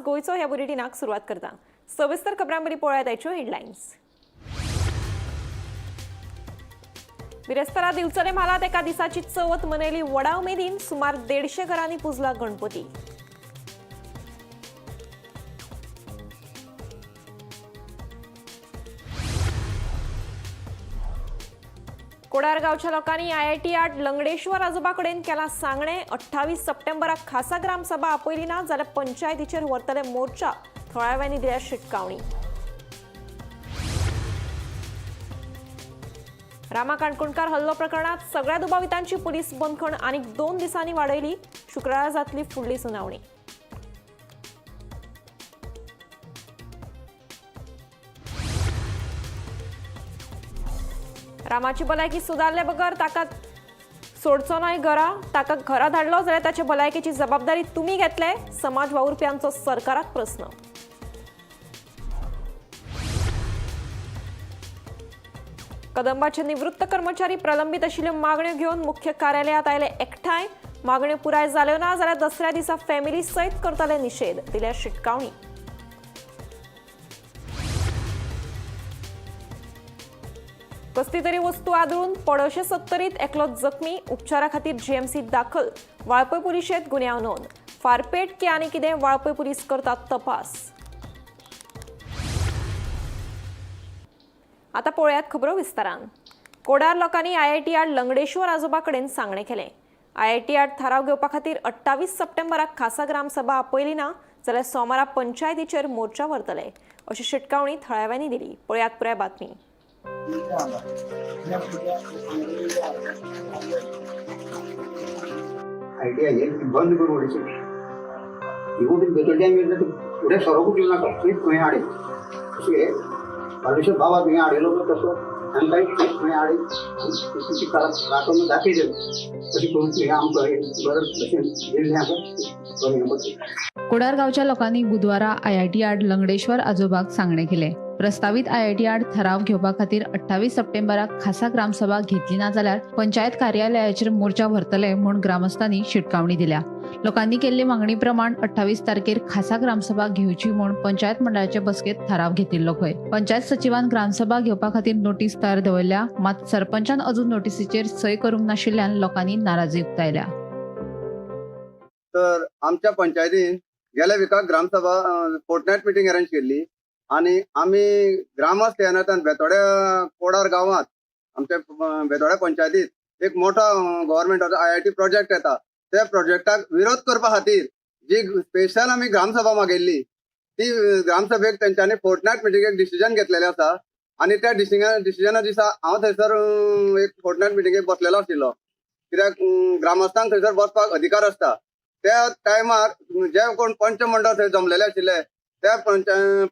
गोयचो ह्या बुलेटिनाक सुरुवात करता। सविस्तर खबरांबरी पळयात आयच्यो हेडलायन्स। बिरेस्तारा दिवचले म्हालात एका दिसाची चवथ मनयली व्हडा उमेदीन। सुमार 150 घरांनी पुजला गणपती। कोडार गावच्या लोकांनी आयआयटी आड लंगडेश्वर आजोबा कडेन केला सांगणे। 28 सप्टेंबराक खासा ग्रामसभा आपयली ना जाल्यार पंचायतीचेर व्हरतले मोर्चा। थळाव्यांनी दिल्या शिटकावणी। रामा काणकोणकार हल्लो प्रकरणात सगळ्या दुबावितांची पुलीस बंदखण आनीक 2 दिसांनी वाडयली। शुक्रारा जातली फुडली सुनावणी। रामाची भलायकी सुदारले बगर ताका सोडचो न्हय घरा। ताका घरा धाडलो जाल्यार ताचे भलायकेची जबाबदारी तुमी घेतले। समाज वावुरप्यांचो सरकाराक प्रस्न। कदंबाचे निवृत्त कर्मचारी प्रलंबित आशिल्ल्यो मागण्यो घेवन मुख्य कार्यालयात आयले एकठांय। मागण्यो पुराय जाल्यो ना जाल्यार दसऱ्या दिसा फॅमिली सयत करतले निषेध। दिल्या शिटकावणी। कसली तरी वस्तू आदळून 70 एकलो जखमी। उपचारा खातीर जीएमसी दाखल। वाळपय पुलिशेंत गुन्यांव नोंद। फारपेट की आनी कितें वाळपय पुलीस करतात तपास। आता पळयात खबरो विस्तारान। कोडार लोकांनी आयआयटी आड लंगडेश्वर आजोबा कडेन सांगणे केले। आयआयटी आड थाराव घेवपा खातीर 28 सप्टेंबराक खासा ग्रामसभा आपयली ना जाल्यार सोमारा पंचायतीचेर मोर्चा व्हरतले अशी शिटकावणी थळाव्यांनी दिली। पळयात पुराय बातमी। आयडिया ये बंद करून उडीचे इगोटी बेतोड्या मी पुढे सरकू देऊ नका प्लीज तुम्ही आडे असे परमेश्वर बाबा तुम्ही आडेलो तसं आणि काही तुम्ही आडे तुमची राखून दाखवले तशी करून तुम्ही आमचं बरं तसे दिले कोडार गावच्या लोकांनी बुधवारा आयआयटी आड लंगडेश्वर आजोबाक सांगणे केले। प्रस्तावित आयआयटी आड ठराव घेवपा खातीर 28 सप्टेंबराक खासा ग्रामसभा घेतली ना जाल्यार पंचायत कार्यालयाचेर मोर्चा व्हरतले म्हूण ग्रामस्थांनी शिटकावणी दिल्या। लोकांनी केल्ले मागणी प्रमाण 28 तारखेर खासा ग्रामसभा घेवची म्हूण पंचायत मंडळाचे बसकेत ठराव घेतिल्लो खंय। पंचायत सचिवान ग्रामसभा घेवपा खातीर नोटीस तयार दवरल्या, मात सरपंचान अजून नोटीसीचेर सय करूंक नाशिल्ल्यान लोकांनी नाराजी उक्तायल्या। तर आमच्या पंचायतीन गेल्या विकाक ग्रामसभा फोर्टनायट मीटिंग अरेंज केल्ली आणि आम्ही ग्रामस्थ येनातन बेतोड्या कोडार गावात आमच्या बेतोड्या पंचायतीत एक मोठा गव्हर्नमेंटाचो आयआयटी प्रोजेक्ट येता। त्या प्रोजेक्टाक विरोध करपा खातीर जी स्पेशल आम्ही ग्रामसभा मागयल्ली ती ग्रामसभेक तेंच्यांनी फोर्टनायट मिटिंगेक डिसिजन घेतलेले आसा आणि त्या डिसिजना दिसा हांव थंयसर एक फोर्टनायट मिटिंगेक बसलेलो आशिल्लो। कित्याक ग्रामस्थांक थंयसर बसपाक अधिकार आसता। त्या टायमार जे कोण पंच मंडळ थंय जमलेले आशिल्ले त्या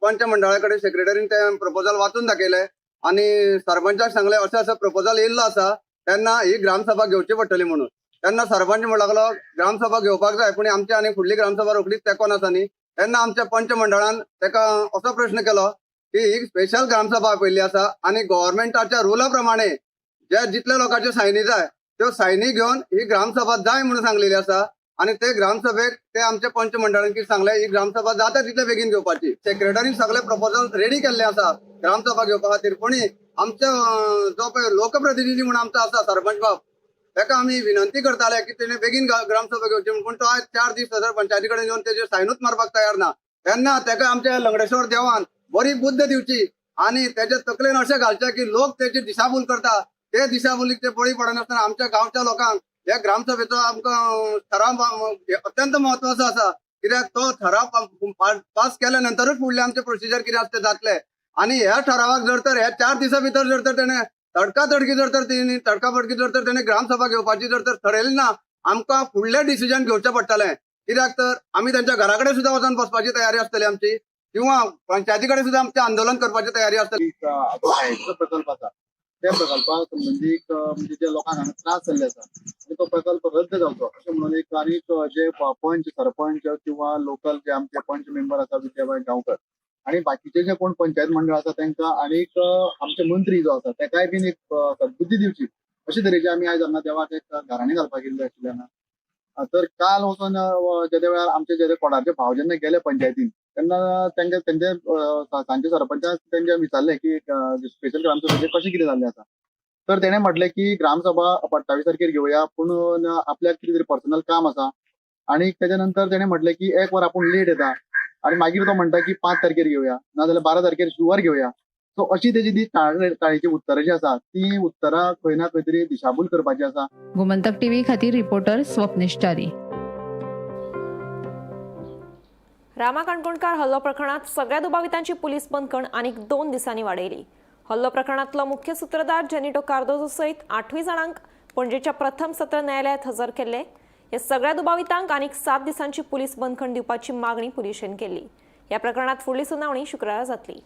पंच मंडळाकडे सेक्रेटरीन ते प्रपोजल वाचून दाखयले आणि सरपंचाक सांगले असं असं प्रपोजल येयल्लो आसा तेन्ना ही ग्रामसभा घेवची पडटली म्हणून। तेन्ना सरपंच म्हणू लागलो ग्रामसभा घेवपाक जाय पूण आमची आनी फुडली ग्रामसभा रोखडीच तेंकोन आसा न्ही। तेन्ना आमच्या पंच मंडळान तेका असो प्रश्न केलो की ही स्पेशल ग्रामसभा आपयल्ली आसा आणि गव्हर्नमेंटाच्या रुला प्रमाणे जे जितले लोकांच्यो सायनी जाय त्यो सायनी घेवन ही ग्रामसभा जाय म्हणून सांगलेली आसा आणि ते ग्रामसभेक ते आमच्या पंच मंडळान कितें सांगले ही ग्रामसभा जाता तितले बेगीन घेवपाची। सेक्रेटरीन सगळे प्रपोजल रेडी केल्ले आसा ग्रामसभा घेवपा खातीर, पूण आमच्या जो पळय लोकप्रतिनिधी म्हणून आमचो आसा सरपंच बाब ताका आमी विनंती करताले की तेणे बेगीन ग्रामसभा घेवची म्हणून, पूण तो आज 4 दीस थंयसर पंचायती कडेन येवन तेजेर सायनूच मारपाक तयार ना। तेन्ना ताका आमच्या लंगडेश्वर देवान बरी बुद्ध दिवची आणि तेजे तकलेन अशें घालचें की लोक तेची दिशाभूल करता ते दिशाभुलीक ते बळी पडनासतना आमच्या गांवच्या लोकांक या ग्रामसभेचो आमकां ठराव अत्यंत म्हत्वाचो आसा। कित्याक तो ठराव पास केल्या नंतरूच फुडले आमचे प्रोसिजर कितें आसा ते जातले आणि ह्या ठरावाक जर तर ह्या 4 दिसां भितर जर तर तेणे तडकाफडकी जर तर तेणे ग्रामसभा घेवपाची जर तर ठरयली ना आमकां फुडले डिसिजन घेवचें पडटलें। कित्याक तर आमी तांच्या घरा कडेन सुद्दां वचून बसपाची तयारी आसतली आमची किंवा पंचायती कडेन सुद्दां आमचें आंदोलन करपाची तयारी आसतली। प्रकल्प आसा त्या प्रकल्पाक संबंधीत म्हणजे जे लोकांक हांगा त्रास जाल्ले आसा तो प्रकल्प रद्द जावचो अशें म्हणून एक आनीक जे पंच सरपंच किंवा लोकल जे आमचे पंच मेंबर आसा विजयभाई गांवकर आणि बाकीचे जे कोण पंचायत मंडळ आसा तांकां आनीक आमचे मंत्री जो आसा ताकाय बीन एक सद्बुद्धी दिवची अशे तरेचे आमी आयज हांगा देवाक एक घराणे घालपाक गेल्ले आशिल्ल्यान तर काल वचून जे वेळार आमचे जे कोडाचे भाव जेन्ना गेले पंचायतीन तेन्ना सांजचे सरपंचान तेंच्या विचारलें की स्पेशल ग्रामसभेचें कशें कितें जाल्लें आसा. तर तेणें म्हटलें की ग्रामसभा 28 तारखेर घेवया, पूण आपल्याक कितें तरी पर्सनल काम आसा. आणि त्याच्या नंतर तेणें म्हटलें की 1 वर आपूण लेट येता, आणि मागीर तो म्हणटा की 5 तारखेर घेवया, नाजाल्यार 12 तारखेर शुअर घेवया. सो अशी तेजी ती टाळेची उत्तरां जी आसा ती उत्तरां खंय ना खंय तरी दिशाभूल करपाची आसा. गोमंतक टीव्ही खातीर रिपोर्टर स्वप्नेश च्यारी. रामा काणकोणकार हल्लो प्रकरणात सगळ्या दुबावितांची पोलीस बंदखण आनीक 2 दिसांनी वाडयली. हल्लो प्रकरणातलो मुख्य सूत्रधार जेनिटो कार्दोजो सयत 8 जाणांक पणजेच्या प्रथम सत्र न्यायालयात हजर केले. हे सगळ्या दुबावितांक आनीक 7 दिसांची पोलीस बंदखण दिवपाची मागणी पुलिशेन केली. ह्या प्रकरणात फुडली सुनावणी शुक्रारा जातली.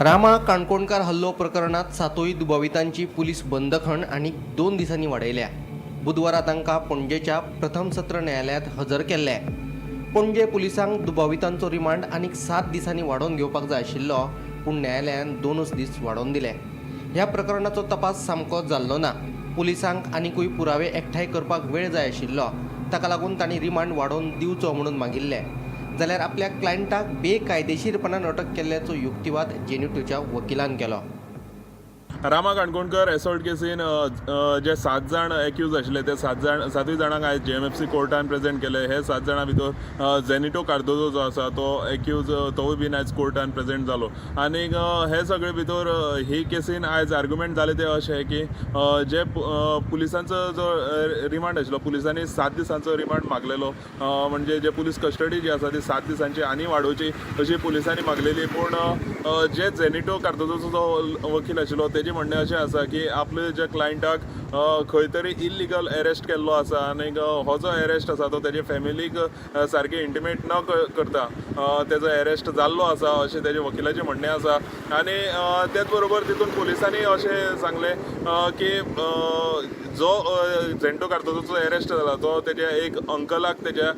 रामा काणकोणकार हल्लो प्रकरणात 7 दुबावितांची पुलीस बंदखण आनीक 2 दिसांनी वाडयल्या. बुधवारा तांकां पणजेच्या प्रथम सत्र न्यायालयात हजर केल्ले. पणजे पुलिसांक दुबावितांचो रिमांड आनीक 7 दिसांनी वाडोवन घेवपाक जाय आशिल्लो, पूण न्यायालयान 2 दीस वाडोवन दिले. ह्या प्रकरणाचो तपास सामको जाल्लो ना. पुलिसांक आनीकूय पुरावे एकठांय करपाक वेळ जाय आशिल्लो, ताका लागून तांणी रिमांड वाडोवन दिवचो म्हणून मागिल्ले. जाल्यार आपल्या क्लायंटाक बेकायदेशीरपणान अटक केल्ल्याचो युक्तिवाद जेनिटोच्या वकिलान केलो. रामा काणकोणकर एसॉल्ट केसीन जे 7 जाण एक्यूज आशिल्ले ते 7 जाणांक आयज JMFC कोर्टान प्रेजेंट केले. हे 7 जाणां भितर जेनिटो कार्दोजो जो आसा तो एक्यूज तोवूय बीन आयज कोर्टान प्रेजेंट जालो. आनीक हे सगळे भितर ही केसीन आयज आर्ग्युमेंट जाले ते अशें की जे पुलिसांचो जो रिमांड आशिल्लो, पुलिसांनी 7 दिसांचो रिमांड मागलेलो, म्हणजे जे पुलीस कस्टडी जी आसा ती 7 दिसांची आनी वाडोवची अशी पुलिसांनी मागलेली. पूण जे जेनिटो कार्दोजोचो जो वकील आशिल्लो तेजे म्हणणें अशें आसा की आपले जे क्लायंटाक खंय तरी इल्लिगल अरेस्ट केल्लो आसा, आनीक हो जो अरेस्ट आसा तो तेजे फॅमिलीक सारके इंटिमेट न करता तेजो अरेस्ट जाल्लो आसा अशें तेजे वकिलाचें म्हणणें आसा. आनी तेच बरोबर तितून पुलिसांनी अशें सांगलें की जो जेनिटो कार्दोजोचो अरेस्ट जाला तो तेज्या एक अंकलाक तेज्या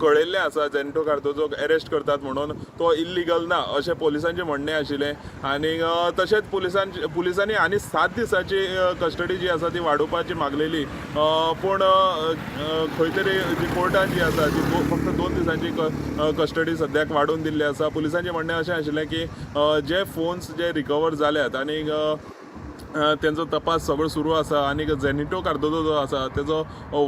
कळयल्लें आसा जेनिटो कार्दोजोक अरेस्ट करतात म्हणून, तो इल्लिगल ना अशें पुलिसांचें म्हणणें आशिल्लें. आनीक तशेंच पुलिसांनी आनी 7 दिसांची कस्टडी जी आसा ती वाडोवपाची मागलेली, पूण खंय तरी जी कोर्टान जी आसा ती फक्त 2 दिसांची कस्टडी सद्याक वाडोवन दिल्ली आसा. पुलिसांचें म्हणणें अशें आशिल्लें की जे फोन्स जे रिकवर जाल्यात आनीक तेंचो तपास सगळो सुरू आसा. आनीक जेनिटो कार्दोजो जो आसा तेजो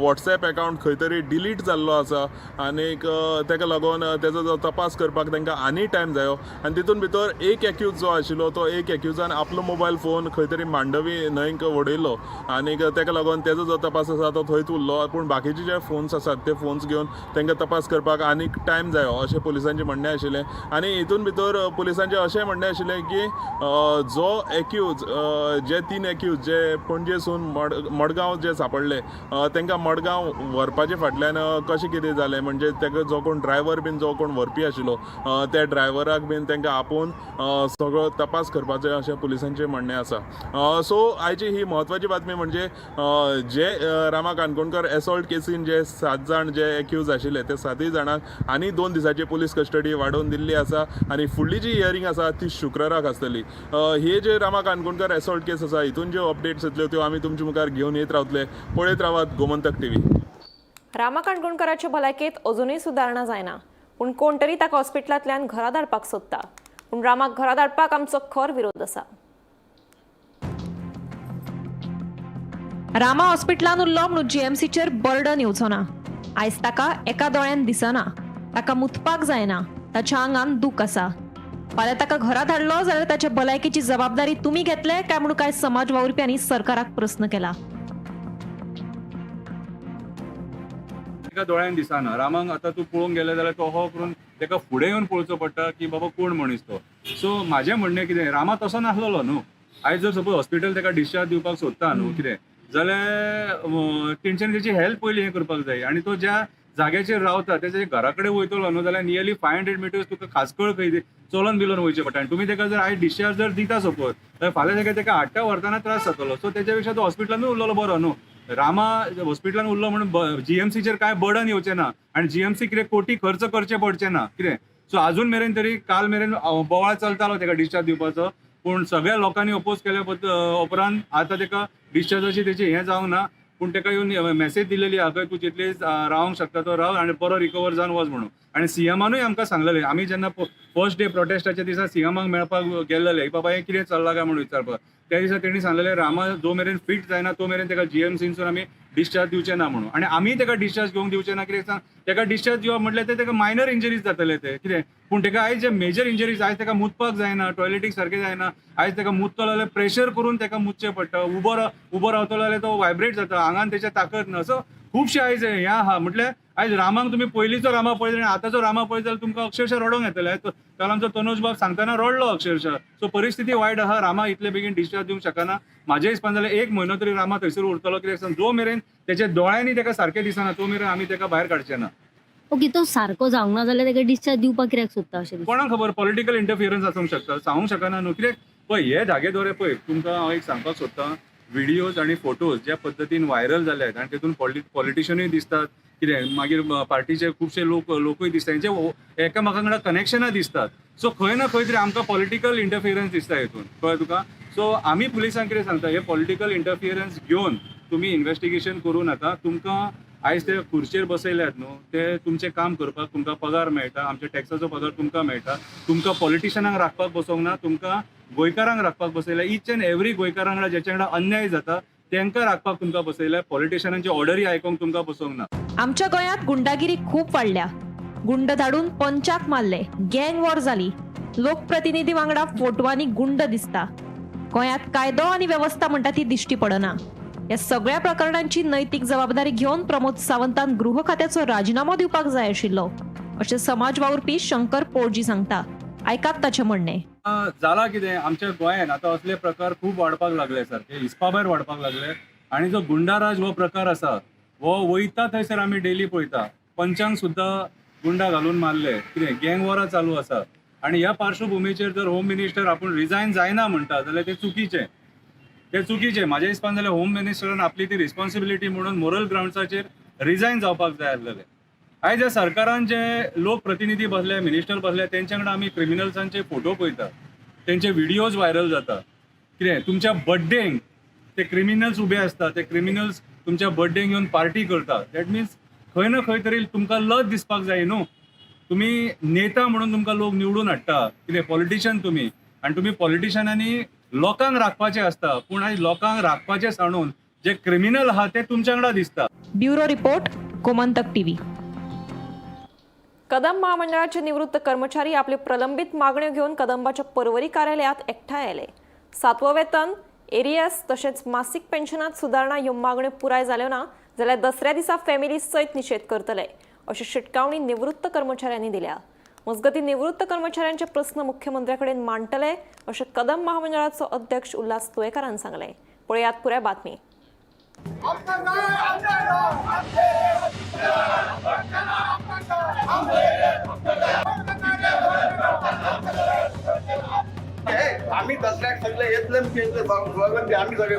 WhatsApp अकावंट खंय तरी डिलीट जाल्लो आसा, आनीक तेका लागून तेजो जो तपास करपाक तांकां आनी टायम जायो. आनी तितून भितर एक एक्यूज जो आशिल्लो तो एक एक्यूजान आपलो मोबायल फोन खंय तरी मांडवी न्हंयक उडयलो, आनीक तेका लागून तेजो जो तपास आसा तो थंयच उरलो. पूण बाकीचे जे फोन्स आसात ते फोन्स घेवन तांकां तपास करपाक आनीक टायम जायो अशें पुलिसांचें म्हणणें आशिल्लें. आनी हितून भितर पुलिसांचें अशें म्हणणें आशिल्लें की जो एक्यूज जे 3 एक्यूज जे पणजेसून मडगांव जे सांपडले तांकां मडगांव व्हरपाचे फाटल्यान कशें कितें जालें, म्हणजे ताका जो कोण ड्रायव्हर बीन जो कोण व्हरपी आशिल्लो त्या ड्रायव्हराक बीन तांकां आपोवन सगळो तपास करपाचें अशें पुलिसांचें म्हणणें आसा. सो आयची ही म्हत्वाची बातमी म्हणजे जे रामा काणकोणकर एसॉल्ट केसीन जे 7 जाण जे एक्यूज आशिल्ले ते 7 जाणांक आनी 2 दिसाची पुलीस कस्टडी वाडोवन दिल्ली आसा. आनी फुडली जी हियरींग आसा ती शुक्राराक आसतली. हे जे रामा काणकोणकर एसॉल्ट केस आसा हितून ज्यो अपडेट्स येतल्यो त्यो आमी तुमचे मुखार घेवन येत रावतले. पळयत रावात गोमंतक टीव्ही. रामा काणकोणकाराचे भलायकेंत अजूनय सुदारणा जायना, पूण कोण तरी ताका हॉस्पिटलांतल्यान घरा धाडपाक सोदता. पूण रामाक घरा धाडपाक आमचो खर विरोध आसा. रामा हॉस्पिटलांत उरलो म्हणून GMCचेर बर्डन येवचो ना. आयज ताका एका दोळ्यान दिसना, ताका मुतपाक जायना, ताच्या आंगान दूख आसा. फाल्यां ताका घरा धाडलो जाल्यार ताचे भलायकेची जबाबदारी तुमी घेतले काय म्हणून कांय समाज वावुरप्यांनी सरकाराक प्रस्न केला. एका दोळ्यान दिसना. रामांक आतां तूं पळोवंक गेले जाल्यार तो हो करून ताका फुडें येवन पळोवचो पडटा की बाबा कोण मनीस तो. सो म्हाजें म्हणणें कितें, रामा तसो नासलो न्हू. आयज जर सपोज हॉस्पिटल ताका डिस्चार्ज दिवपाक सोदता न्हू कितें जाल्यार तेंच्यांनी तेची हेल्थ पयलीं हें करपाक जाय. आनी तो ज्या जाग्याचेर रावता तेच्या घरा कडेन वयतलो न्हू जाल्यार नियरली 500 मिटर्स तुका खासकळ खंय चलोन बिलोन वयचें पडटा. आनी तुमी ताका जर आयज डिस्चार्ज जर दिता सपोज जाल्यार फाल्यां ताका हाडटा व्हरतना त्रास जातलो. सो तेच्या पेक्षा तो हॉस्पिटलानूच उरलेलो बरो न्हू. रामा हॉस्पिटलान उरलो म्हणून GMCचेर कांय बर्डन येवचें ना आनी GMC कितें कोटी खर्च करचे पडचे ना कितें. सो आजून मेरेन तरी काल मेरेन बोवाळ चलतालो ताका डिस्चार्ज दिवपाचो, पूण सगळ्या लोकांनी अपोज केल्या उपरांत आतां ताका डिस्चार्जाची तेची हें जावंक ना. पूण ताका येवन मेसेज दिलेली आहा खंय तूं जितले रावंक शकता तो राव आनी बरो रिकवर जावन वच म्हणून. आनी सीएमानूय आमकां सांगलेलें, आमी जेन्ना फर्स्ट डे प्रोटेस्टाच्या दिसा सीएमाक मेळपाक गेल्लेले बाबा हें कितें चल्लां काय म्हणून विचारपाक, त्या दिसा तेणी सांगलेलें रामा जो मेरेन फिट जायना तो मेरेन ताका जीएमसीनसून आमी डिस्चार्ज दिवचे ना म्हणून. आनी आमी ताका डिस्चार्ज घेवंक दिवचे ना कित्याक सांग, ताका डिस्चार्ज दिवप म्हटल्यार ते ताका मायनर इंजरीज जातले ते कितें, पूण ताका आयज जे मेजर इंजरीज, आयज ताका मुतपाक जायना, टॉयलेटीक सारकें जायना, आयज ताका मुतलो जाल्यार प्रेशर करून ताका मुतचें पडटा, उबो रावतलो जाल्यार तो वायब्रेट जाता, आंगान ताच्या ताकद ना. सो खुबशे आयज हें आहा. म्हटल्यार आयज रामाक तुमी पयलींचो रामा पळयलो आनी आतांचो रामा पळयत जाल्यार तुमकां अक्षरशः रडोंक येतलें. काल आमचो तनोज बाब सांगतना रडलो अक्षरशः. सो परिस्थिती वायट आहा. रामा इतले बेगीन डिस्चार्ज दिवंक शकना. म्हाज्या हिसपान जाल्यार 1 म्हयनो तरी रामा थंयसर उरतलो, कित्याक सांग जो मेरेन तेच्या दोळ्यांनी ताका सारकें दिसना तो मेरेन आमी ताका भायर काडचे ना. ओके, तो सारको जावंक ना जाल्यार ताका डिस्चार्ज दिवपाक कित्याक सोदता अशें दिसता? कोणाक खबर, पॉलिटिकल इंटरफियरन्स आसूंक शकता, सांगूंक शकना न्हू. कित्याक पळय हे धागेदोरे पळय तुमकां हांव एक सांगपाक सोदतां, व्हिडियोज आनी फोटोज ज्या पद्दतीन व्हायरल जाल्यात आनी तेतून पॉलिटिशियनूय दिसतात, कितें मागीर पार्टीचे खुबशे लोकूय दिसतात, जे एकामेका वांगडा कनेक्शनां दिसतात. सो खंय ना खंय तरी आमकां पॉलिटिकल इंटरफियरन्स दिसता हेतून, कळ्ळें तुका. सो आमी पुलिसांक कितें सांगता, हे पॉलिटिकल इंटरफियरन्स घेवन तुमी इन्व्हेस्टिगेशन करूं नाका. तुमकां आयज ते खुर्चेर बसयल्यात न्हू, ते तुमचें काम करपाक तुमकां पगार मेळटा, आमच्या टॅक्साचो पगार तुमकां मेळटा. तुमकां पॉलिटिशनांक राखपाक बसोवंक ना, तुमकां गोंयकारांक राखपाक बसयल्या. ईच एंड एवरी गोंयकारां वांगडा जेच्या वांगडा अन्याय जाता तांकां राखपाक तुमकां बसयल्या. पॉलिटिशनांची ऑर्डरी आयकोंक तुमकां बसोवंक ना. आमच्या गोंयांत गुंडागिरी खूप वाडल्या. गुंड धाडून पंचाक मारले, गँग वॉर जाली, लोकप्रतिनिधी वांगडा फोटवांनी गुंड दिसता. गोंयांत कायदो आनी वेवस्था म्हणटा ती दिश्टी पडना. या सगळ्या प्रकरणांची नैतीक जबाबदारी घेवन प्रमोद सावंतान गृह खात्याचो राजिनामो दिवपाक जाय आशिल्लो, अशें समाज वावुरपी शंकर पोळजी सांगता. आयकात ताचें म्हणणें. जाला कितें, आमच्या गोंयांत आतां असले प्रकार खूब वाडपाक लागले, सारके हिस्पा भायर वाडपाक लागले. आनी जो गुंडाराज हो प्रकार आसा हो वयता थंयसर आमी डेली पळयता. पंचांक सुद्दां गुंडा घालून मारले, कितें गँग वॉरां चालू आसा. आनी ह्या पार्श्वभुमीचेर जर होम मिनिस्टर आपूण रिजायन जायना म्हणटा जाल्यार ते चुकीचें. म्हाज्या हिसपान जाल्यार होम मिनिस्टरान आपली ती रिस्पॉन्सिबिलिटी म्हणून मोरल ग्राउंड्साचेर रिजायन जावपाक जाय आसलेलें. आयज ह्या सरकारान जे लोक प्रतिनिधी बसले, मिनिस्टर बसले, तेंच्या वांगडा आमी क्रिमिनल्सांचे फोटो पळयता, तेंचे व्हिडियोज व्हायरल जाता. कितें तुमच्या बर्थडेक ते क्रिमिनल्स उबे आसता, ते क्रिमिनल्स तुमच्या बर्थडेक येवन पार्टी करता. दॅट मिन्स खंय ना खंय तरी तुमकां लज दिसपाक जाय न्हू. तुमी नेता म्हणून तुमकां लोक निवडून हाडटा, कितें पॉलिटिशियन तुमी, आनी तुमी पॉलिटिशियनांनी लोकांक राखपाचें आसता. पूण आयज लोकांक राखपाचें सांडून जे क्रिमिनल आहा ते तुमच्या वांगडा दिसता. Bureau report, Gomantak TV. Kadam महामंडळाचे निवृत्त कर्मचारी आपले प्रलंबित मागण्यो घेऊन कदंबाच्या पर्वरी कार्यालयात एकठांय आले. 7वं वेतन, एरियस तशेंच मासीक पेन्शनात सुदारणा ह्यो मागण्यो पुराय जाल्यो ना जाल्यार दसऱ्या दिसा फॅमिली सयत निशेध करतले, अशी शिटकावणी निवृत्त कर्मचाऱ्यांनी दिल्या. मजगती निवृत्त कर्मचाऱ्यांचे प्रस्न मुख्यमंत्र्याकडे मांडटले, अशें कदम महामंडळाचो अध्यक्ष उल्हास तुयेकारान सांगले. पळयात पुराय बातमी. आम्ही दसऱ्याक सगळे येतले आम्ही सगळे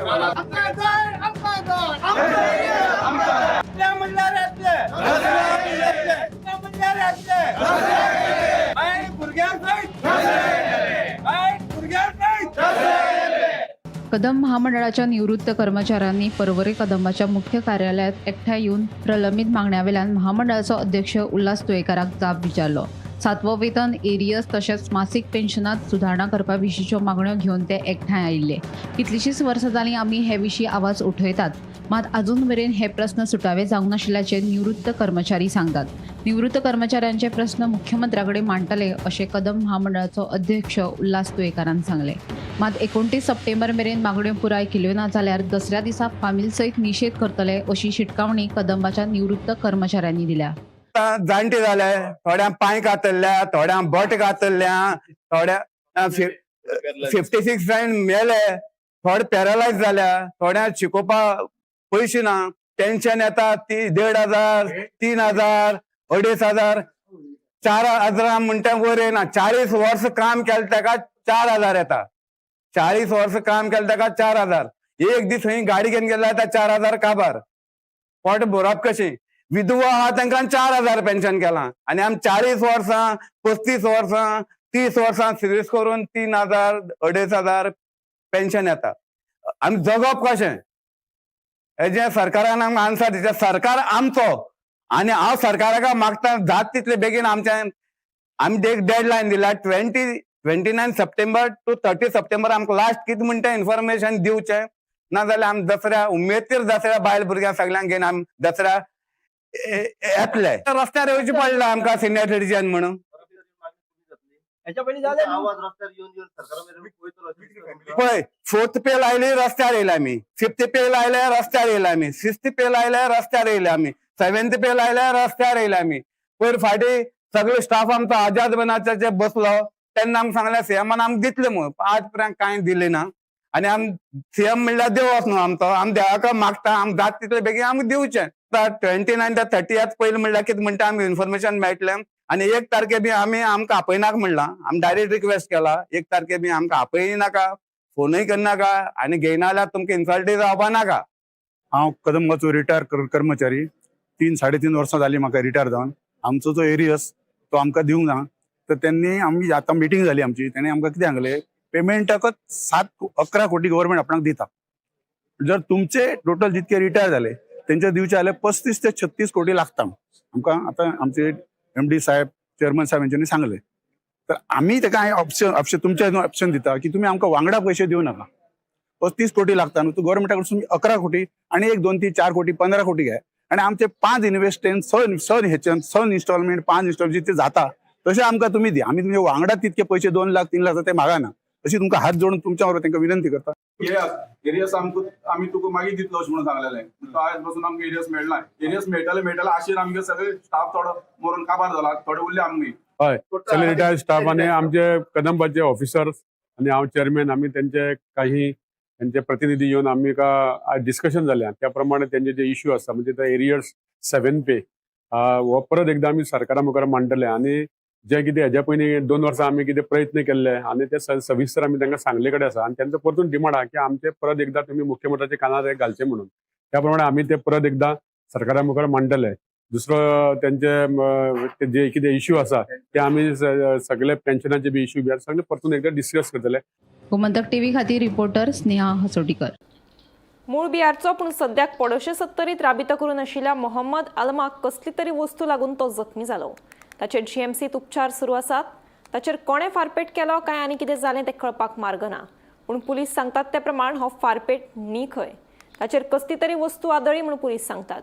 कदम महामंडळाच्या निवृत्त कर्मचाऱ्यांनी परवरी कदंबाच्या मुख्य कार्यालयात एकठांय येऊन प्रलंबित मागण्यावेल्यान महामंडळाचो अध्यक्ष उल्हास तुयेकाराक जाप विचारलो. 7वं वेतन, एरियस तशेंच मासीक पेन्शनात सुदारणा करपा विशींच्यो मागण्यो घेवन ते एकठांय आयिल्ले. कितलींशींच वर्सां जालीं आमी हे विशीं आवाज उठयतात, मात अजून मेरेन हे प्रस्न सुटावे जावंक नाशिल्ल्याचे निवृत्त कर्मचारी सांगतात. निवृत्त कर्मचाऱ्यांचे प्रस्न मुख्यमंत्र्याकडे मांडटले, अशें कदम महामंडळाचो अध्यक्ष उल्हास तुयेकारान सांगले. मात 29 सप्टेंबर मेरेन मागण्यो पुराय केल्यो ना जाल्यार दसऱ्या दिसा फामील सयत निशेध करतले, अशी शिटकावणी कदंबाच्या निवृत्त कर्मचाऱ्यांनी दिल्या. जाणटे जाले, थोड्यांक पांय घातल्या, थोड्यांक बट घातल्या, थोड्या 56 जाण मेले, थोडे पॅरलायज जाल्या, थोड्यांक शिकोवपाक पयशे ना, पेन्शन येता ती 1,500, 3,000, 2,500, 4,000 म्हणटा वयर येना. 40 वर्स काम केलें ताका 4,000 येता. 40 वर्स काम केलें ताका 4,000. एक दीस खंय गाडी घेवन गेल्यार 4,000 काबार. पोट भरप कशें? विधवा आहा तांकां 4,000 पेन्शन केलां आनी आमी 40 वर्सां, 35 वर्सां, 30 वर्सां सर्वीस करून 3,000, 2,500 पेन्शन येता. आमी जगप कशें? हे जे सरकारान आमकां आन्सर दिता सरकार आमचो आनी हांव सरकाराक मागता जात तितले बेगीन आमी एक डेडलायन दिला 29 सप्टेंबर टू 30 सप्टेंबर आमकां लास्ट कितें म्हणटा इन्फॉर्मेशन दिवचें नाजाल्यार आमी दसऱ्या उमेदीर दसऱ्या बायल भुरग्यांक सगळ्यांक घेवन आमी दसऱ्या येतले रस्त्यार येवचें पडलें आमकां सिनियर सिटीजन म्हणून पळय 4th पे लायली रस्त्यार येयला आमी 5th पे लायले रस्त्यार येयला आमी 6th पे लायले रस्त्यार येयला आमी 7th पे लायले रस्त्यार येयला आमी पयर फाटीं सगळे स्टाफ आमचो आझाद बनाचे बसलो तेन्ना आमकां सांगलें सीएमान आमकां दितले म्हणून आज पर्यंत कांय दिलें ना आनी आमी सीएम म्हणल्यार देवच न्हू आमचो आमी देवाक मागता आमी जात तितले बेगीन आमकां दिवचें 29 ते 30 पयलीं म्हणल्यार कितें म्हणटा आमी इन्फॉर्मेशन मेळटलें आनी 1 तारखे बी आमी आमकां आपयनाका म्हणलां आमी डायरेक्ट रिक्वेस्ट केला 1 तारखे बी आमकां आपय नाका फोनूय करनाका आनी घेयना जाल्यार तुमकां इन्सल्टूय जावपा नाका. हांव कदंबाचो रिटायर कर्मचारी 3-3.5 वर्सां जालीं म्हाका रिटायर जावन आमचो जो एरियस तो आमकां दिवंक ना तर त्यांनी आमी आतां मिटींग जाली आमची तेणें आमकां कितें सांगलें पेमेंटाकच 7-11 कोटी गव्हर्मेंट आपणाक दिता जर तुमचे टोटल जितके रिटायर जाले तेंचे दिवचे जाल्यार 35 ते 36 कोटी लागता आमकां आतां आमचे MD साहेब चेअरमन साहेब यांनी सांगले तर आम्ही तेका ऑप्शन तुमच्या ऑप्शन दिता की तुम्ही आमकां वांगडा पैसे दिवं नाका 35 कोटी लागता न्हू तू गव्हर्मेंटा कडसून 11 कोटी आणि 1, 2, 3, 4 कोटी 15 कोटी घे आणि आमचे 5 इन्व्हेस्टमेंट सन इन्स्टॉलमेंट 5 इन्स्टॉलमेंट जितके जाता तसे आमकां तुम्ही दी आम्ही तुमचे वांगडा तितके पैसे 2 लाख 3 लाख ते मागाना तशी तुमकां हात जोडून तुमच्या बरोबर तांकां विनंती करता. एरियस आम्ही तुका मागीर दितलो अशें म्हणून सांगलेलें तो आज पासून आमकां एरियस मेळना एरियस मेळटले आशेन आमगे सगळे स्टाफ थोडो मरून काबार जाला थोडे उरले आमगे हय सगळे रिटायर्ड स्टाफ आणि आमचे कदंबाचे ऑफिसर्स आणि हांव चेअरमॅन आम्ही त्यांचे काही त्यांचे प्रतिनिधी येऊन आम्ही का डिस्कशन जाल्या त्या प्रमाणे त्यांचे जे इश्यू आसा म्हणजे ते एरियर्स 7 पे हो परत एकदा आम्ही सरकारा मुखार मांडटले आणि जे कितें हेज्या पयलीं 2 वर्सां आमी कितें प्रयत्न केल्ले आनी ते सविस्तर आमी तांकां सांगले कडेन आसा आनी त्यांचो परतून डिमांड आहा की आमचे परत एकदा तुमी मुख्यमंत्र्याच्या कानार घालचे म्हणून त्या प्रमाणे आमी ते परत एकदा सरकारा मुखार मांडटले. दुसरो त्यांचे जे कितें इश्यू आसा ते आमी सगळे पेन्शनाचे बी इश्यू बी सगळे परतून एकदा डिस्कस करतले. गोमंतक टीव्ही खातीर रिपोर्टर स्नेहा हसोटीकर. मूळ बिहारचो पूण सद्याक पडोशे सत्तरीत राबितो करून आशिल्ल्या मोहम्मद आलमाक कसली तरी वस्तू लागून तो जखमी जालो. ताचेर GMCत उपचार सुरू आसात. ताचेर कोणे फारपेट केलो काय आनी कितें जालें तें कळपाक मार्ग ना पूण पुलीस सांगतात ते प्रमाण हो फारपेट न्ही खंय. ताचेर कसली तरी वस्तू आदळ्ळी म्हूण पुलीस सांगतात.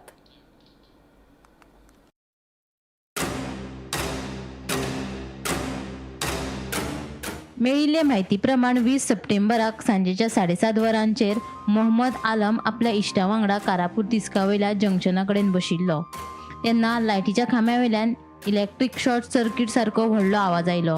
मेळिल्ले म्हायती प्रमाण 20 सप्टेंबराक सांजेच्या 7:30 वरांचेर मोहम्मद आलम आपल्या इश्टा वांगडा कारापूर तिस्का वयल्या जंक्शना कडेन बशिल्लो तेन्ना लायटीच्या खांब्या वयल्यान इलेक्ट्रीक शॉर्ट सर्किट सारको व्हडलो आवाज आयलो.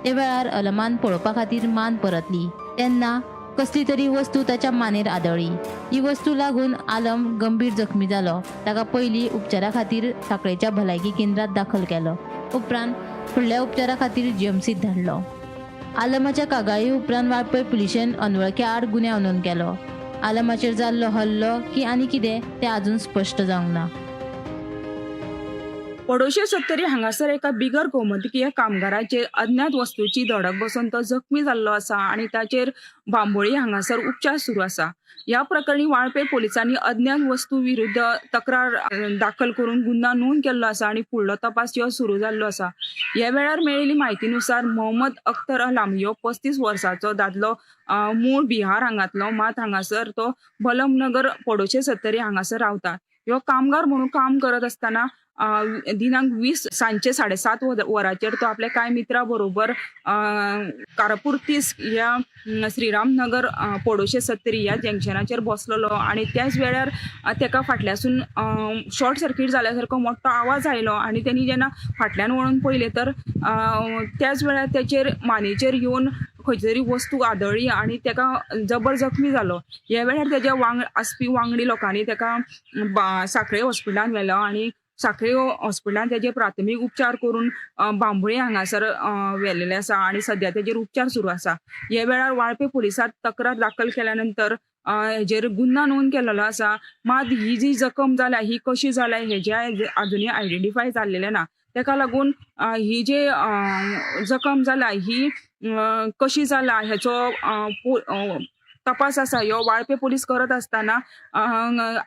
ते वेळार अलमान पळोवपा खातीर मान परतली तेन्ना कसली तरी वस्तू ताच्या मानेर आदळ्ळी. ही वस्तू लागून आलम गंभीर जखमी जालो. ताका पयलीं उपचारा खातीर सांखळेच्या भलायकी केंद्रात दाखल केलो उपरांत फुडल्या उपचारा खातीर GMCत धाडलो. आलमाच्या कागाळी उपरांत वाळपय पुलिशेन अनवळख्या आड गुन्यांव नोंद केलो. आलमाचेर जाल्लो हल्लो की आनी कितें तें अजून स्पश्ट जावंक ना. पडोशे सत्तरी हांगासर एका बिगर कौमंतकीय कामगाराचेर अज्ञात वस्तूची धडक बसून तो जखमी जाल्लो आसा आनी ताचेर बांबोळी हांगासर उपचार सुरू आसा. ह्या प्रकरणी वाळपे पोलिसांनी अज्ञात वस्तू विरुद्ध तक्रार दाखल करून गुन्हा नोंद केल्लो आसा आनी फुडलो तपास ह्यो सुरू जाल्लो आसा. ह्या वेळार मेळिल्ली म्हायतीनुसार मोहम्मद अख्तर अलाम ह्यो 35 वर्सांचो दादलो मूळ बिहार हांगातलो मात हांगासर तो बलमनगर पडोशे सत्तरी हांगासर रावता. ह्यो कामगार म्हणून काम करत आसतना दिनांक 20 सांजचे 7:30 वरांचेर तो आपल्या कांय मित्रा बरोबर कारापूर तिस्क ह्या श्रीरामनगर पडोशे सत्तरी ह्या जंक्शनाचेर बसलेलो आनी त्याच वेळार तेका फाटल्यासून शॉर्ट सर्किट जाल्या सारको मोठो आवाज आयलो आनी तेणी जेन्ना फाटल्यान वळून पळयलें तर त्याच वेळार तेचेर मानेचेर येवन खंयची तरी वस्तू आदळ्ळी आनी तेका जबर जखमी जालो. ह्या वेळार तेज्या आसपी वांगडी लोकांनी तेका सांखळे हॉस्पिटलांत व्हेलो आनी सांखळे हॉस्पिटलांत तेजे प्राथमीक उपचार करून बांबोळी हांगासर व्हेल्लेले आसा आनी सध्या तेजेर उपचार सुरू आसा. ह्या वेळार वाळपे पुलिसांत तक्रार दाखल केल्या नंतर हेजेर गुन्हा नोंद केलेलो आसा. मात ही जी जखम जाल्या ही कशी जाल्या हेजे अजुनूय आयडेंटिफाय जाल्लेलें ना. तेका लागून ही जी जखम जाल्या ही कशी जाला हेचो तपास आसा ह्यो वाळपे पोलीस करत आसतना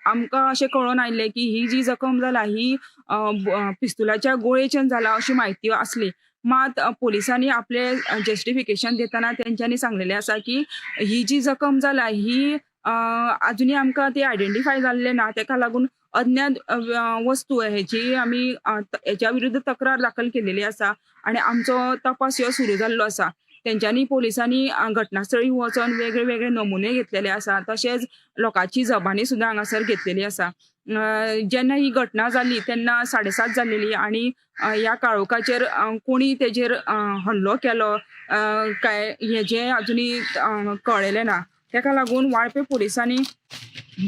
आमकां अशें कळोन आयिल्लें की ही जी जखम जाला ही पिस्तुलाच्या गोळयेच्यान जाला अशी म्हायती आसली. मात पोलिसांनी आपले जस्टिफिकेशन दितना तेंच्यांनी सांगलेलें आसा की ही जी जखम जाला ही अजुनूय आमकां ती आयडेंटिफाय जाल्लें ना, तेका लागून अज्ञात वस्तू हेची आमी हेच्या विरुद्ध तक्रार दाखल केलेली आसा आनी आमचो तपास ह्यो सुरू जाल्लो आसा. तेंच्यांनी पोलिसांनी घटनास्थळी वचोन वेगळे वेगळे नमुने घेतलेले आसा, तशेंच लोकांची जबानी सुद्दां हांगासर घेतलेली आसा. जेन्ना ही घटना जाली तेन्ना 7:30 जाल्लेली आनी ह्या काळोखाचेर कोणी तेजेर हल्लो केलो काय हेजें अजुनूय कळयलें ना. तेका लागून वाळपे पोलिसांनी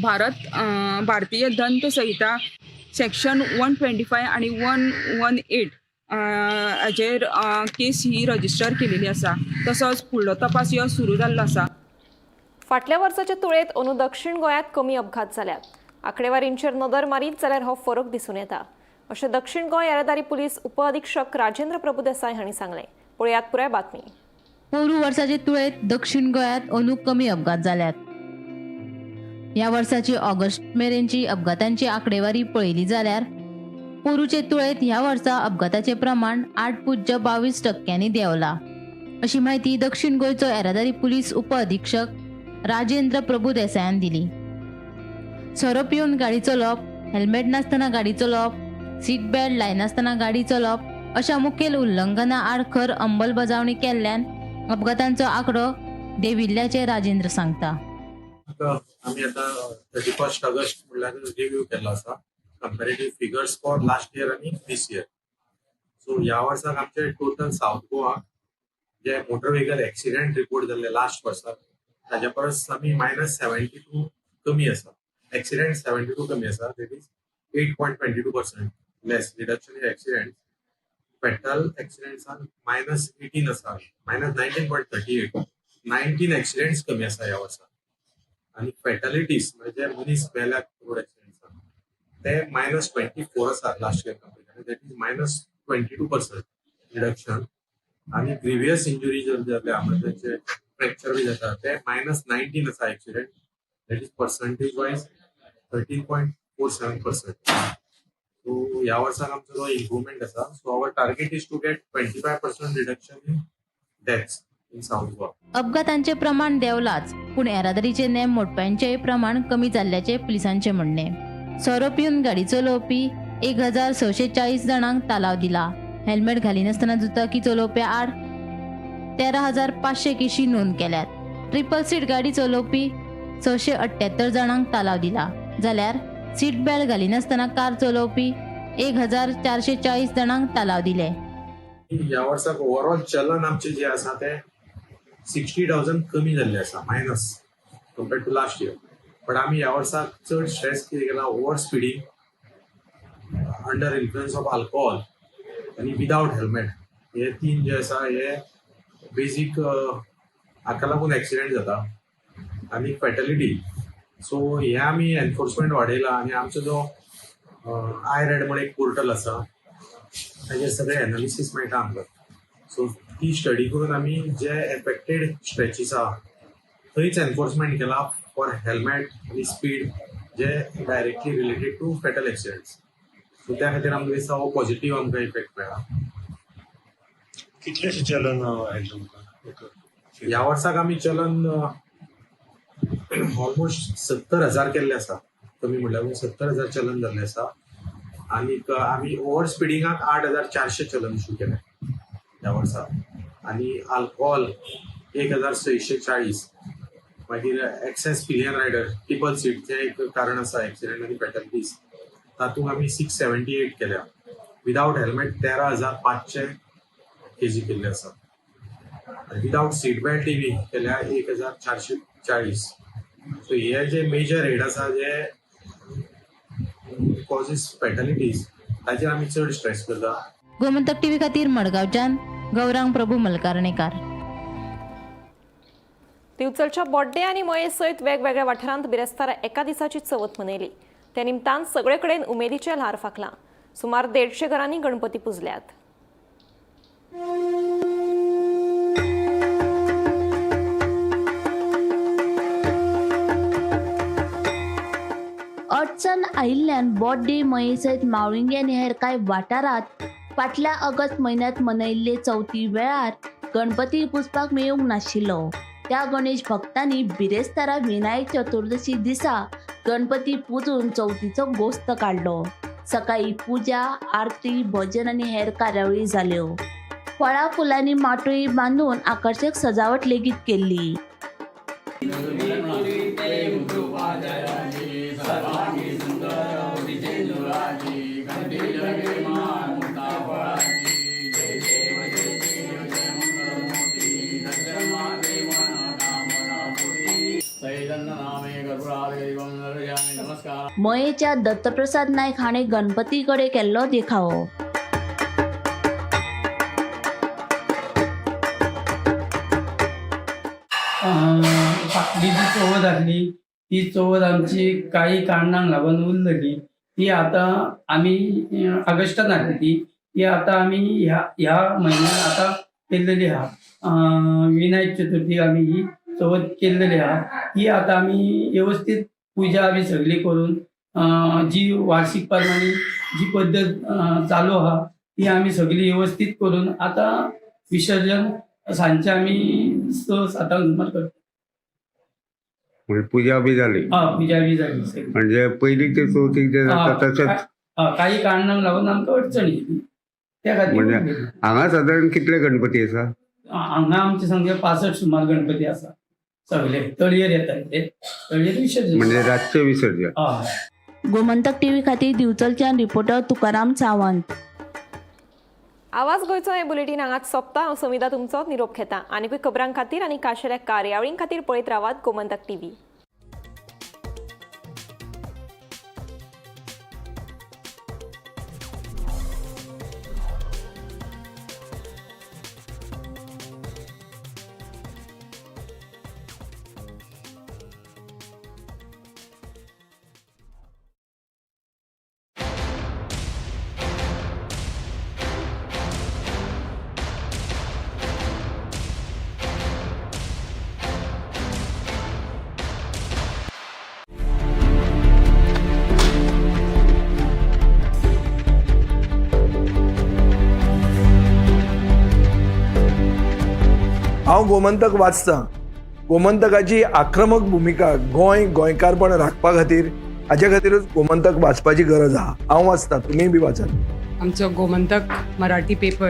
भारतीय दंत संहिता सेक्शन 125 आनी 118 हाचेर केस ही रजिस्टर केलेली आसा. तसोच फुडलो तपास ह्यो सुरू जाल्लो आसा. फाटल्या वर्साच्या तुळेंत अंदू दक्षिण गोंयांत कमी अपघात जाल्यात. आंकडेवारींचेर नदर मारीत जाल्यार हो फरक दिसून येता अशें दक्षिण गोंय येरादारी पुलीस उपअधीक्षक राजेंद्र प्रभुदेसाय हांणी सांगलें. पळयात पुराय बातमी. पोरू वर्साचे तुळेंत दक्षिण गोंयांत अंदू कमी अपघात जाल्यात. ह्या वर्साची ऑगस्ट मेरेनची अपघातांची आंकडेवारी पळयली जाल्यार पोरूचे तुळेंत ह्या वर्सा अपघाताचे प्रमाण 8.22% देंवला अशी माहिती दक्षिण गोंयचो येरादारी पुलीस उपअधीक्षक राजेंद्र प्रभुदेसायान दिली. सोरो पिवन गाडी चलोवप, हेल्मेट नासतना गाडी चलोवप, सीट बेल्ट लायनासतना गाडी चलोवप अशा मुखेल उल्लंघना आड खर अंमलबजावणी केल्ल्यान अपघातांचो आंकडो देंविल्ल्याचे राजेंद्र सांगता. आम्ही आता 31 ऑगस्ट म्हणल्यार रिव्ह्यू केला आसा comparative figures for last year आणि दिस इयर. सो ह्या वर्साक आमचे टोटल साऊथ गोवा जे मोटर व्हेकल एक्सिडेंट रिपोर्ट जाल्ले लास्ट वर्साक ताच्या परस आमी -72 कमी आसा. एक्सिडेंट 72 कमी आसा, that is 8.22% less reduction in accident. Fatal एक्सिडेंट्सान -18 आसा, -19.38. 19 एक्सिडेंट्स कमी आसा ह्या वर्साक. आणि फॅटॅलिटीज म्हणजे मनीस मेल्यात रोड एक्सिडेंट्सान ते -24 आसा last year comparison, that is -22% reduction. आणि ग्रिवियस इंजुरी जर जाल्या म्हणजे तांचे फ्रॅक्चर बी जाता ते -19 आसा accident, that is percentage wise 13.47%. So ह्या वर्साक आमचो जो इम्प्रुवमेंट आसा. So our target is to get 25% reduction in deaths in South Goa. अपघातांचे प्रमाण देंवलाच, पूण येरादारीचे नेम मोडप्यांचेय प्रमाण कमी जाल्ल्याचे पुलिसांचे म्हणणे. सोरो पिवन गाडी चलोवपी 1640 जाणांक तालाव दिला. हेल्मेट घालिनासतना दुचाकी चलोवप्या आड 13,500 केशी नोंद केल्यात. ट्रिपल सीट गाडी चलोवपी 678 जाणांक तालाव दिला, जाल्यार सीट बेल्ट घालिनासतना कार चलोवपी 1440 जाणांक तालाव दिले. ह्या वर्साक ओवरऑल चलन आमचे जे आसा ते 60,000 कमी जाल्ले आसा, minus compared to last year. पण आमी ह्या वर्साक चड स्ट्रेस कितें केला, over speeding, under influence of alcohol आणि विदाउट हेल्मेट, हे तीन जे आसा हे बेसीक हाका लागून एक्सिडेंट जाता आणि फॅटॅलिटी. सो हे आमी एनफोर्समेंट वाडयला आणि आमचो जो iRed म्हणून एक पोर्टल आसा ताजेर सगळे एनालिसीस मेळटा आमकां. सो ती स्टडी करून आमी जे एफेक्टेड स्ट्रेचीस आहा थंयच एनफोर्समेंट केला फॉर हेल्मेट आणि स्पीड जे directly related to fatal accidents. So त्या खातीर आमकां दिसता हो पॉझिटिव्ह आमकां इफेक्ट मेळ्ळा. कितलेशे चलन आयले तुमकां ह्या वर्साक आमी चलन ऑलमोस्ट 70,000 केल्ले आसा. कमी म्हटल्यार 70,000 चलन जाल्ले आसा. आणि आमी ओव्हर स्पिडींगाक 8,400 चलन इशू केले ह्या वर्साक. आणि अल्कोहोल 1,640. मागीर excess pillion rider triple seat जे एक कारण आसा एक्सिडेंट आणि फॅटॅलिटीज, तातूंत आमी 678 केल्या. विदाउट हेल्मेट 13,500 केजी केल्ले आसा. विदाउट सीट बेल्ट बी केल्या 1,440. सो हे जे मेजर हेड आसा जे कॉजीस फॅटॅलिटीज ताचेर आमी चड स्ट्रेस करता. गोमंतक टीव्ही खातीर मडगांवच्यान गौरांग प्रभू मलकार्णेकार. दिवचलच्या बोड्डे आनी मये सयत वेगवेगळ्या वाठारांत बिरेस्तारा एका दिसाची चवथ मनयली. त्या निमतान सगळे कडेन उमेदीचें ल्हार फाकलां. सुमार 150 घरांनी गणपती पुजल्यात. अडचण आयिल्ल्यान बर्थडे मये सयत मावळिंगेन हेर कांय वाठारांत फाटल्या ऑगस्ट म्हयन्यांत मनयल्ले चवथी वेळार गणपती पुजपाक मेळूंक नाशिल्लो. त्या गणेश भक्तांनी बिरेस्तारा विनायक चतुर्दशी दिसा गणपती पुजून चवथीचो गोस्त काडलो. सकाळी पुजा, आरती, भजन आनी हेर कार्यावळी जाल्यो. फळां फुलांनी माटोळी बांदून आकर्षक सजावट लेगीत केल्ली. मयेच्या दत्तप्रसाद नायक हाणें गणपती कडेन केल्लो देखावो. फाटली जी चवथ आसली ती चवथ आमची काही कारणांक लागून उरलेली. ती आता आम्ही ऑगस्टात हाडली ती आता आम्ही ह्या म्हयन्यात आता केल्लेली आहा. विनायक चतुर्थीक आम्ही ही चवथ केल्लेली आहा. ही आता आम्ही व्यवस्थित पूजा बी सगळी करून जी वार्षिक प्रमाणे जी पद्धत चालू आहा ती आम्ही सगळी व्यवस्थित करून आता विसर्जन सांजचे आम्ही 6-7 सुमार करतो. म्हणजे पूजा बी झाली, पूजा बी झाली सगळी. म्हणजे पहिली ते चौथीक जे जाता तसंच. काही कारणांक लागून आमकां अडचण येयली त्या खातीर. म्हणजे हांगा साधारण कितले गणपती आसा? हांगा आमचे सांगचे 65 सुमार गणपती आसा. सगळे तळयेर येतात ते तळयेर विसर्जन म्हणजे रातचे विसर्जन. गोमंतक टीव्ही खातीर दिवचलच्यान रिपोर्टर तुकाराम सावंत. आवाज गोंयचो हें बुलेटीन हांगाच सोंपता. हांव समिता तुमचो निरोप घेता. आनीकूय खबरां खातीर आनी खाशेल्या कार्यावळीं खातीर पळयत रावात गोमंतक टीव्ही. हांव गोमंतक वाचतां. गोमंतकाची आक्रमक भुमिका गोंयकारपण राखपा खातीर हाचे खातीरच गोमंतक वाचपाची गरज आहा. हांव वाचतां, तुमीय बी वाचात. आमचो गोमंतक मराठी पेपर